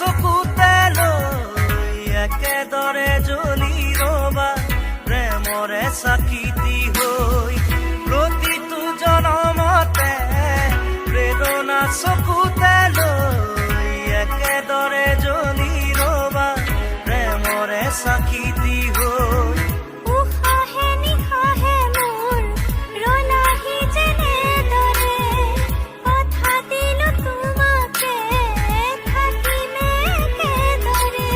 চকুতে লৈ একেদৰে জ্বলি ৰবা প্ৰেমৰে চাকিতি হৈ প্ৰতিটো জনমতে প্ৰেৰণা চকুতে লৈ একেদৰে জ্বলি ৰবা প্ৰেমৰে চাকিতি হৈ উশাহে নিশাহে মোৰ ৰলাহি যেনেদৰে কথা দিলো তোমাকে থাকিমে একেদৰে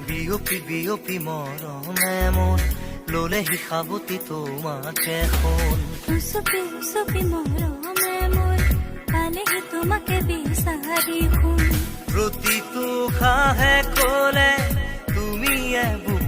বিয়পি বিয়পি মৰমে মোৰ ললেহি সাৱতি তোমাকে সোণ উচপি উচপি মৰমে মোৰ পালেহি তোমাকে বিচাৰি শুন প্ৰতিটো খাহে কলে তুমি বুক